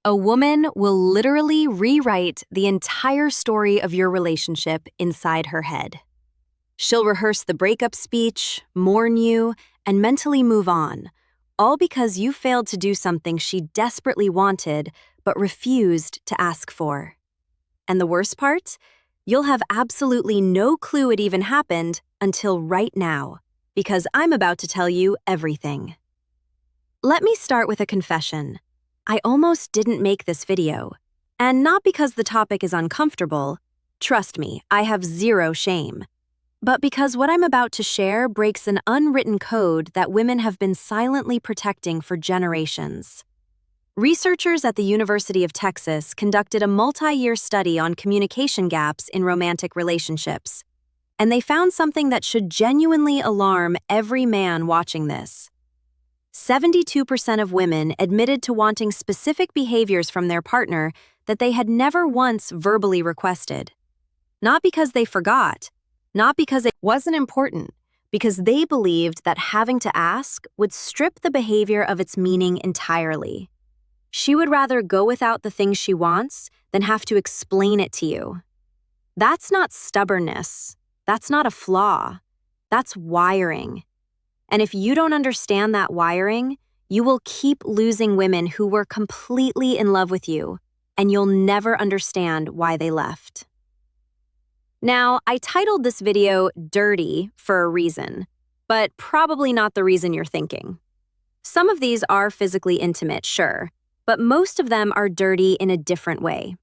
A woman will literally rewrite the entire story of your relationship inside her head. She'll rehearse the breakup speech, mourn you, and mentally move on, all because you failed to do something she desperately wanted but refused to ask for. And the worst part? You'll have absolutely no clue it even happened until right now, because I'm about to tell you everything. Let me start with a confession. I almost didn't make this video, and not because the topic is uncomfortable. Trust me, I have zero shame. But because what I'm about to share breaks an unwritten code that women have been silently protecting for generations. Researchers at the University of Texas conducted a multi-year study on communication gaps in romantic relationships, and they found something that should genuinely alarm every man watching this. 72% of women admitted to wanting specific behaviors from their partner that they had never once verbally requested. Not because they forgot, not because it wasn't important, because they believed that having to ask would strip the behavior of its meaning entirely. She would rather go without the things she wants than have to explain it to you. That's not stubbornness. That's not a flaw. That's wiring. And if you don't understand that wiring, you will keep losing women who were completely in love with you, and you'll never understand why they left. Now, I titled this video Dirty for a reason, but probably not the reason you're thinking. Some of these are physically intimate, sure, but most of them are dirty in a different way.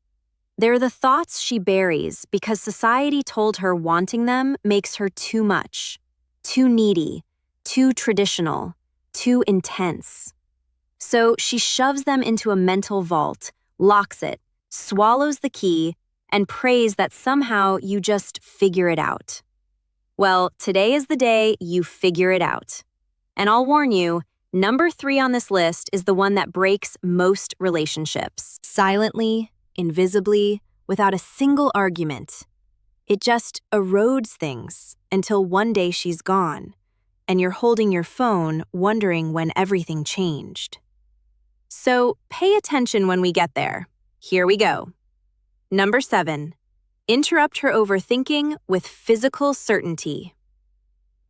They're the thoughts she buries because society told her wanting them makes her too much, too needy, too traditional, too intense. So she shoves them into a mental vault, locks it, swallows the key, and prays that somehow you just figure it out. Well, today is the day you figure it out. And I'll warn you, number 3 on this list is the one that breaks most relationships. Silently, invisibly, without a single argument. It just erodes things until one day she's gone, and you're holding your phone wondering when everything changed. So pay attention when we get there. Here we go. Number 7, interrupt her overthinking with physical certainty.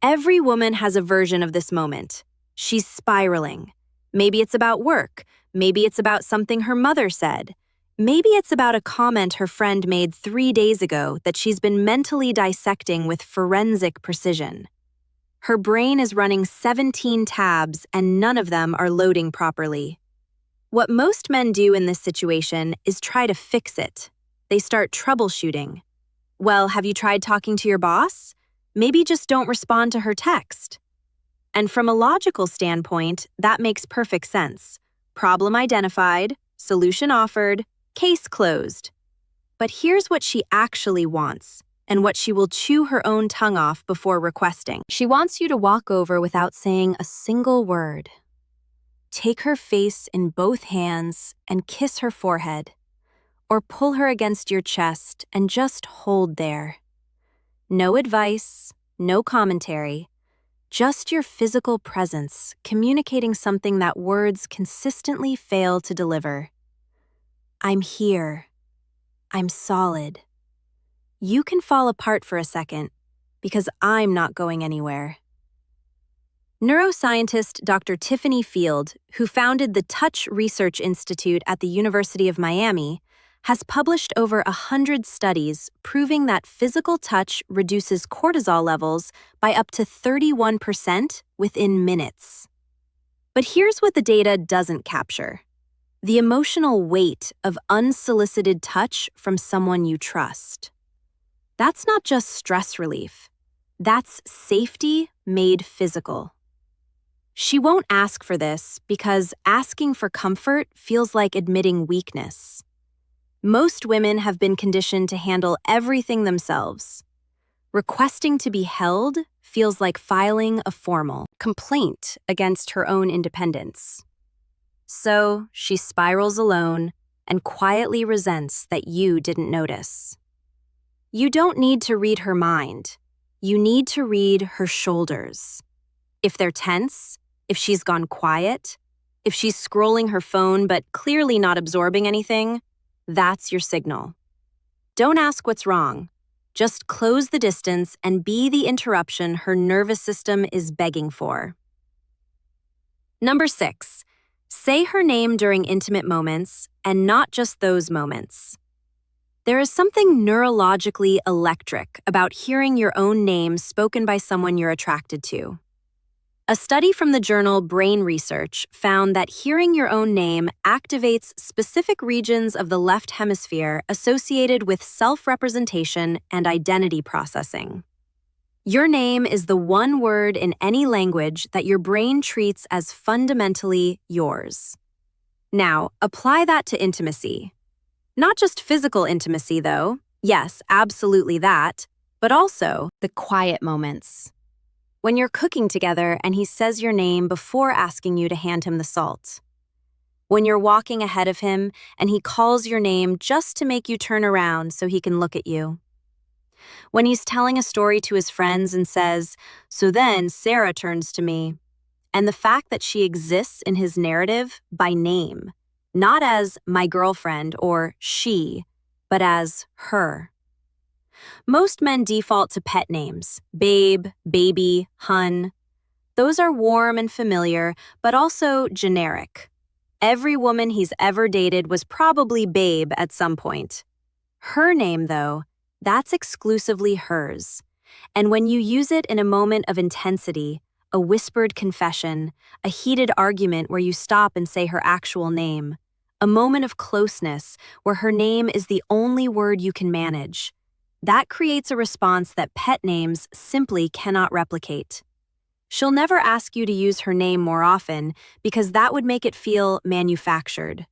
Every woman has a version of this moment. She's spiraling. Maybe it's about work. Maybe it's about something her mother said. Maybe it's about a comment her friend made 3 days ago that she's been mentally dissecting with forensic precision. Her brain is running 17 tabs and none of them are loading properly. What most men do in this situation is try to fix it. They start troubleshooting. Well, have you tried talking to your boss? Maybe just don't respond to her text. And from a logical standpoint, that makes perfect sense. Problem identified, solution offered, case closed. But here's what she actually wants, and what she will chew her own tongue off before requesting. She wants you to walk over without saying a single word. Take her face in both hands and kiss her forehead, or pull her against your chest and just hold there. No advice, no commentary, just your physical presence communicating something that words consistently fail to deliver. I'm here. I'm solid. You can fall apart for a second, because I'm not going anywhere. Neuroscientist Dr. Tiffany Field, who founded the Touch Research Institute at the University of Miami, has published over 100 studies proving that physical touch reduces cortisol levels by up to 31% within minutes. But here's what the data doesn't capture: the emotional weight of unsolicited touch from someone you trust. That's not just stress relief. That's safety made physical. She won't ask for this because asking for comfort feels like admitting weakness. Most women have been conditioned to handle everything themselves. Requesting to be held feels like filing a formal complaint against her own independence. So she spirals alone and quietly resents that you didn't notice. You don't need to read her mind. You need to read her shoulders. If they're tense, if she's gone quiet, If she's scrolling her phone but clearly not absorbing anything, that's your signal. Don't ask what's wrong. Just close the distance and be the interruption her nervous system is begging for. Number 6, say her name during intimate moments, and not just those moments. There is something neurologically electric about hearing your own name spoken by someone you're attracted to. A study from the journal Brain Research found that hearing your own name activates specific regions of the left hemisphere associated with self-representation and identity processing. Your name is the one word in any language that your brain treats as fundamentally yours. Now, apply that to intimacy. Not just physical intimacy, though. Yes, absolutely that, but also the quiet moments. When you're cooking together and he says your name before asking you to hand him the salt. When you're walking ahead of him and he calls your name just to make you turn around so he can look at you. When he's telling a story to his friends and says, "So then Sarah turns to me," and the fact that she exists in his narrative by name, not as my girlfriend or she, but as her. Most men default to pet names, babe, baby, hun. Those are warm and familiar, but also generic. Every woman he's ever dated was probably babe at some point. Her name, though, that's exclusively hers. And when you use it in a moment of intensity, a whispered confession, a heated argument where you stop and say her actual name, a moment of closeness where her name is the only word you can manage, that creates a response that pet names simply cannot replicate. She'll never ask you to use her name more often because that would make it feel manufactured.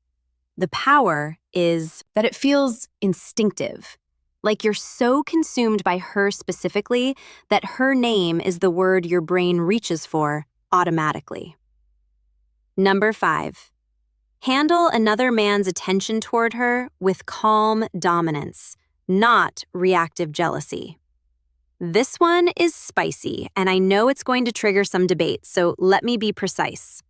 The power is that it feels instinctive. Like you're so consumed by her specifically that her name is the word your brain reaches for automatically. Number 5, handle another man's attention toward her with calm dominance, not reactive jealousy. This one is spicy, and I know it's going to trigger some debate, so let me be precise.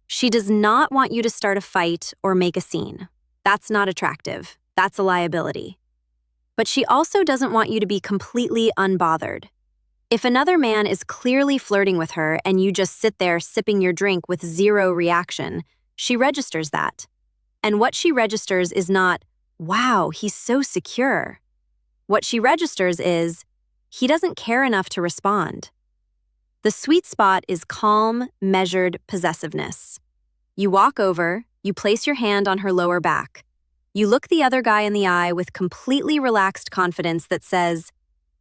She does not want you to start a fight or make a scene. That's not attractive. That's a liability. But she also doesn't want you to be completely unbothered. If another man is clearly flirting with her and you just sit there sipping your drink with zero reaction, she registers that. And what she registers is not, "Wow, he's so secure." What she registers is, he doesn't care enough to respond. The sweet spot is calm, measured possessiveness. You walk over, you place your hand on her lower back. You look the other guy in the eye with completely relaxed confidence that says,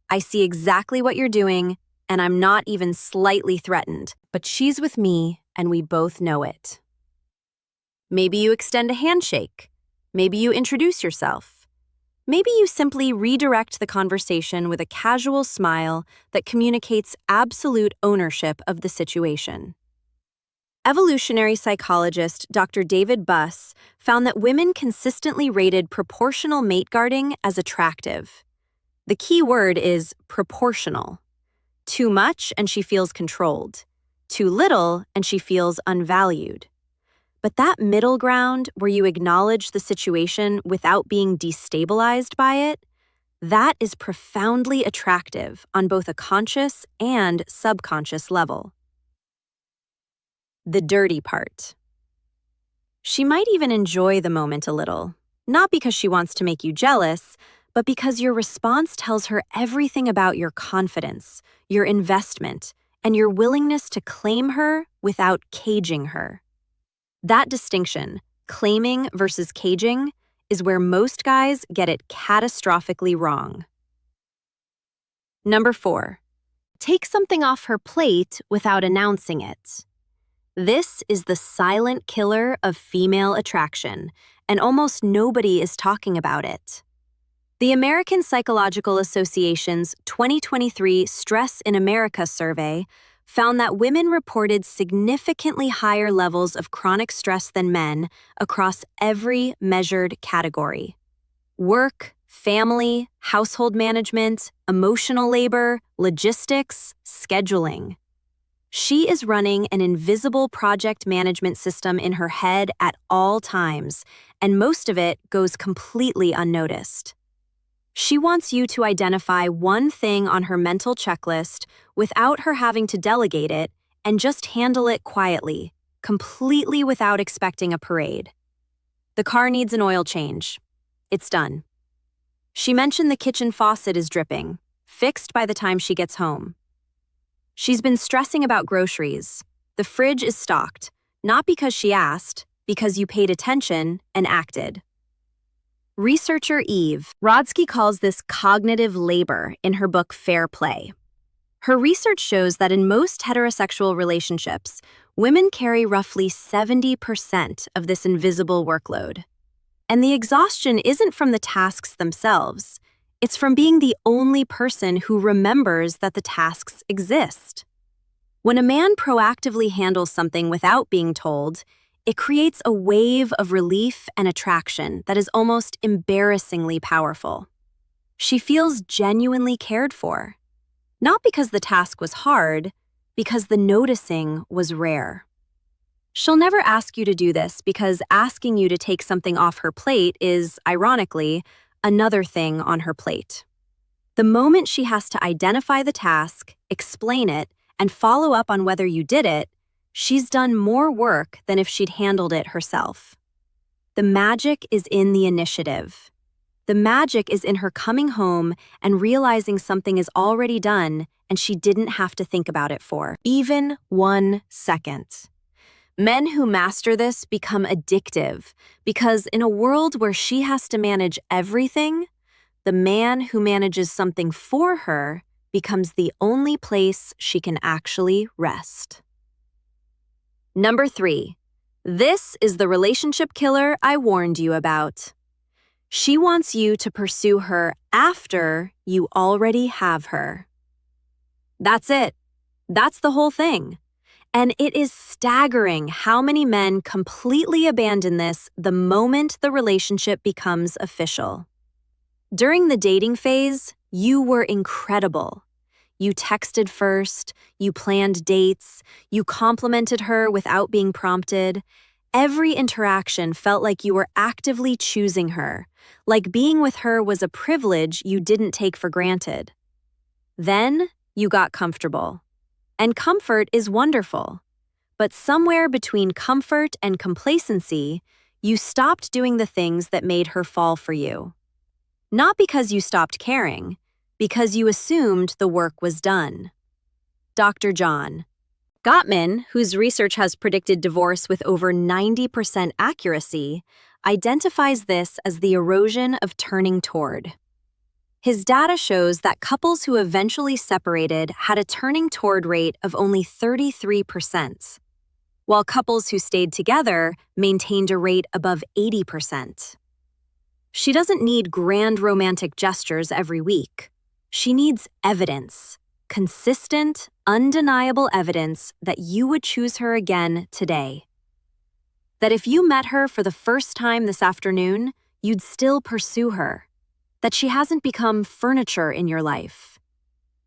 "I see exactly what you're doing, and I'm not even slightly threatened, but she's with me, and we both know it." Maybe you extend a handshake. Maybe you introduce yourself. Maybe you simply redirect the conversation with a casual smile that communicates absolute ownership of the situation. Evolutionary psychologist Dr. David Buss found that women consistently rated proportional mate guarding as attractive. The key word is proportional. Too much and she feels controlled. Too little and she feels unvalued. But that middle ground where you acknowledge the situation without being destabilized by it, that is profoundly attractive on both a conscious and subconscious level. The dirty part. She might even enjoy the moment a little, not because she wants to make you jealous, but because your response tells her everything about your confidence, your investment, and your willingness to claim her without caging her. That distinction, claiming versus caging, is where most guys get it catastrophically wrong. Number 4, take something off her plate without announcing it. This is the silent killer of female attraction, and almost nobody is talking about it. The American Psychological Association's 2023 Stress in America survey found that women reported significantly higher levels of chronic stress than men across every measured category: work, family, household management, emotional labor, logistics, scheduling. She is running an invisible project management system in her head at all times, and most of it goes completely unnoticed. She wants you to identify one thing on her mental checklist without her having to delegate it and just handle it quietly, completely without expecting a parade. The car needs an oil change. It's done. She mentioned the kitchen faucet is dripping, fixed by the time she gets home. She's been stressing about groceries. The fridge is stocked, not because she asked, because you paid attention and acted. Researcher Eve Rodsky calls this cognitive labor in her book Fair Play. Her research shows that in most heterosexual relationships, women carry roughly 70% of this invisible workload. And the exhaustion isn't from the tasks themselves. It's from being the only person who remembers that the tasks exist. When a man proactively handles something without being told, it creates a wave of relief and attraction that is almost embarrassingly powerful. She feels genuinely cared for. Not because the task was hard, because the noticing was rare. She'll never ask you to do this because asking you to take something off her plate is, ironically, another thing on her plate. The moment she has to identify the task, explain it, and follow up on whether you did it, she's done more work than if she'd handled it herself. The magic is in the initiative. The magic is in her coming home and realizing something is already done and she didn't have to think about it for even 1 second. Men who master this become addictive because in a world where she has to manage everything, the man who manages something for her becomes the only place she can actually rest. Number 3. This is the relationship killer I warned you about. She wants you to pursue her after you already have her. That's it. That's the whole thing. And it is staggering how many men completely abandon this the moment the relationship becomes official. During the dating phase, you were incredible. You texted first, you planned dates, you complimented her without being prompted. Every interaction felt like you were actively choosing her, like being with her was a privilege you didn't take for granted. Then you got comfortable. And comfort is wonderful. But somewhere between comfort and complacency, you stopped doing the things that made her fall for you. Not because you stopped caring, because you assumed the work was done. Dr. John Gottman, whose research has predicted divorce with over 90% accuracy, identifies this as the erosion of turning toward. His data shows that couples who eventually separated had a turning toward rate of only 33%, while couples who stayed together maintained a rate above 80%. She doesn't need grand romantic gestures every week. She needs evidence, consistent, undeniable evidence that you would choose her again today. That if you met her for the first time this afternoon, you'd still pursue her. That she hasn't become furniture in your life.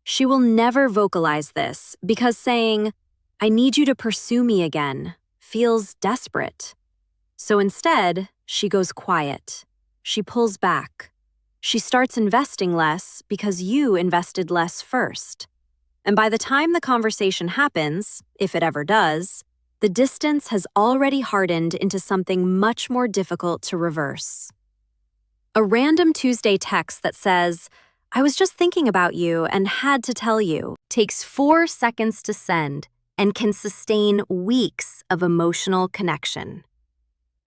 She will never vocalize this because saying, "I need you to pursue me again," feels desperate. So instead, she goes quiet. She pulls back. She starts investing less because you invested less first. And by the time the conversation happens, if it ever does, the distance has already hardened into something much more difficult to reverse. A random Tuesday text that says, "I was just thinking about you and had to tell you," takes 4 seconds to send and can sustain weeks of emotional connection.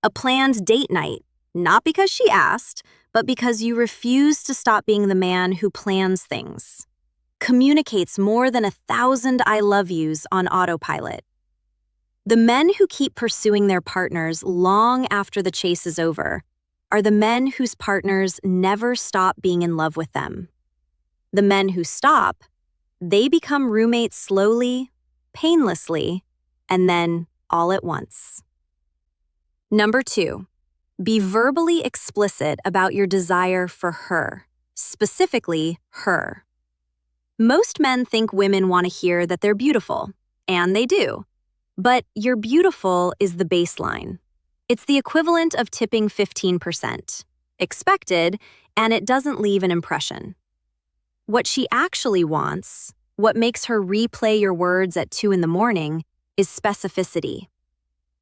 A planned date night, not because she asked, but because you refuse to stop being the man who plans things. Communicates more than 1,000 I love yous on autopilot. The men who keep pursuing their partners long after the chase is over are the men whose partners never stop being in love with them. The men who stop, they become roommates slowly, painlessly, and then all at once. Number 2, be verbally explicit about your desire for her, specifically her. Most men think women want to hear that they're beautiful, and they do. But "you're beautiful" is the baseline. It's the equivalent of tipping 15%. Expected, and it doesn't leave an impression. What she actually wants, what makes her replay your words at 2 in the morning, is specificity.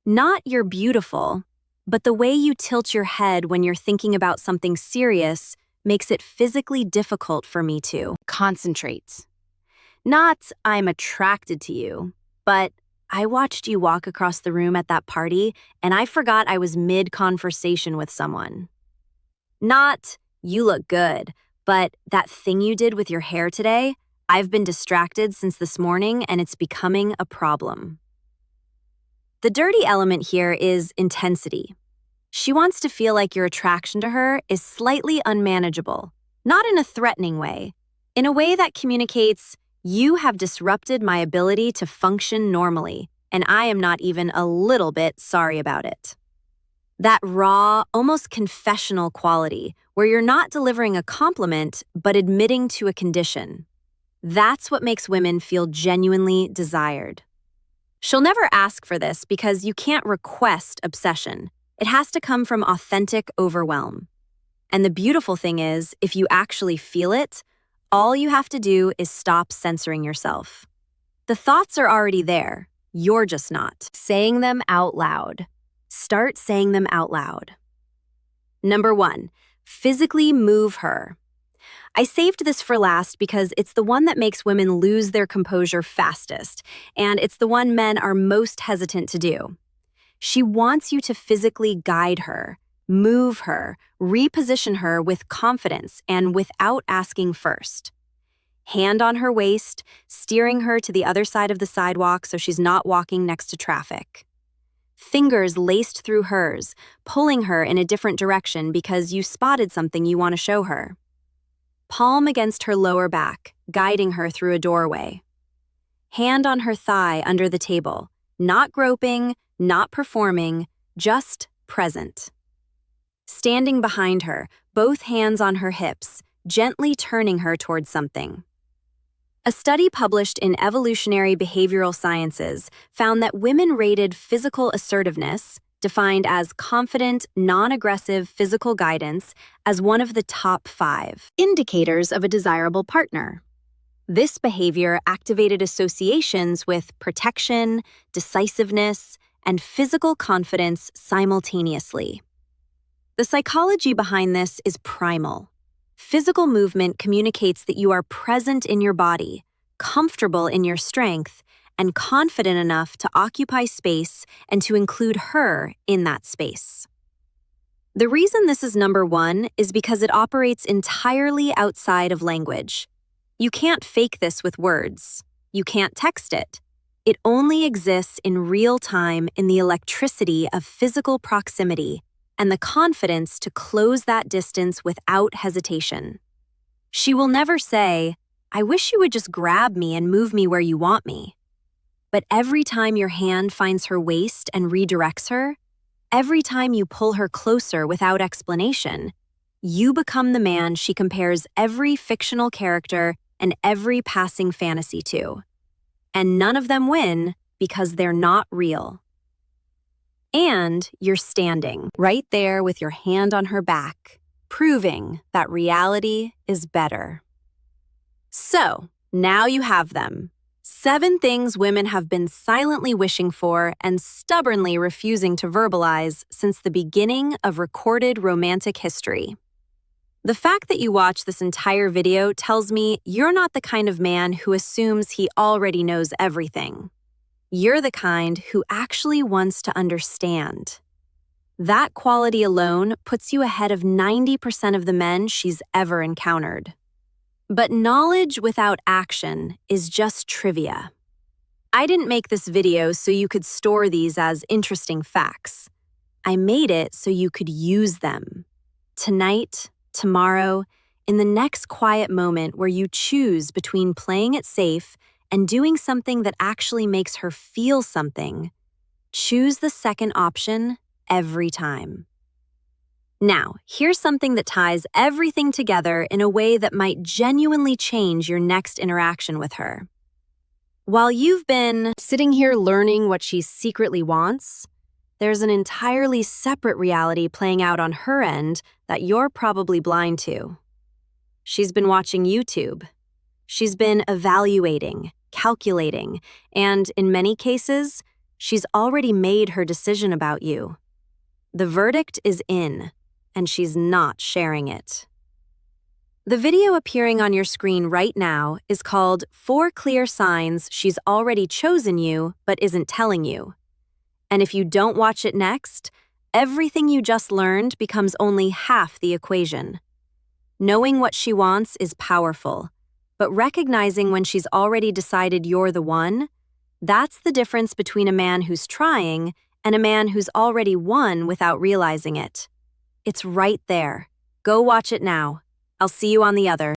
Not "you're beautiful," but the way you tilt your head when you're thinking about something serious makes it physically difficult for me to concentrate. Not "I'm attracted to you," but "I watched you walk across the room at that party and I forgot I was mid-conversation with someone." Not "you look good," but "that thing you did with your hair today, I've been distracted since this morning and it's becoming a problem." The dirty element here is intensity. She wants to feel like your attraction to her is slightly unmanageable, not in a threatening way, in a way that communicates, "You have disrupted my ability to function normally, and I am not even a little bit sorry about it." That raw, almost confessional quality, where you're not delivering a compliment but admitting to a condition. That's what makes women feel genuinely desired. She'll never ask for this because you can't request obsession. It has to come from authentic overwhelm. And the beautiful thing is, if you actually feel it, all you have to do is stop censoring yourself. The thoughts are already there, you're just not saying them out loud. Start saying them out loud. Number 1, physically move her. I saved this for last because it's the one that makes women lose their composure fastest, and it's the one men are most hesitant to do. She wants you to physically guide her, move her, reposition her with confidence and without asking first. Hand on her waist, steering her to the other side of the sidewalk so she's not walking next to traffic. Fingers laced through hers, pulling her in a different direction because you spotted something you want to show her. Palm against her lower back, guiding her through a doorway. Hand on her thigh under the table, not groping, not performing, just present. Standing behind her, both hands on her hips, gently turning her towards something. A study published in Evolutionary Behavioral Sciences found that women rated physical assertiveness, defined as confident, non-aggressive physical guidance, as one of the top 5 indicators of a desirable partner. This behavior activated associations with protection, decisiveness, and physical confidence simultaneously. The psychology behind this is primal. Physical movement communicates that you are present in your body, comfortable in your strength, and confident enough to occupy space and to include her in that space. The reason this is number 1 is because it operates entirely outside of language. You can't fake this with words. You can't text it. It only exists in real time in the electricity of physical proximity and the confidence to close that distance without hesitation. She will never say, "I wish you would just grab me and move me where you want me." But every time your hand finds her waist and redirects her, every time you pull her closer without explanation, you become the man she compares every fictional character and every passing fantasy to. And none of them win because they're not real. And you're standing right there with your hand on her back, proving that reality is better. So, now you have them. 7 things women have been silently wishing for and stubbornly refusing to verbalize since the beginning of recorded romantic history. The fact that you watched this entire video tells me you're not the kind of man who assumes he already knows everything. You're the kind who actually wants to understand. That quality alone puts you ahead of 90% of the men she's ever encountered. But knowledge without action is just trivia. I didn't make this video so you could store these as interesting facts. I made it so you could use them. Tonight, tomorrow, in the next quiet moment where you choose between playing it safe and doing something that actually makes her feel something, choose the second option every time. Now, here's something that ties everything together in a way that might genuinely change your next interaction with her. While you've been sitting here learning what she secretly wants, there's an entirely separate reality playing out on her end that you're probably blind to. She's been watching YouTube. She's been evaluating, calculating, and in many cases, she's already made her decision about you. The verdict is in, and she's not sharing it. The video appearing on your screen right now is called 4 Clear Signs She's Already Chosen You But Isn't Telling You. And if you don't watch it next, everything you just learned becomes only half the equation. Knowing what she wants is powerful, but recognizing when she's already decided you're the one, that's the difference between a man who's trying and a man who's already won without realizing it. It's right there. Go watch it now. I'll see you on the other.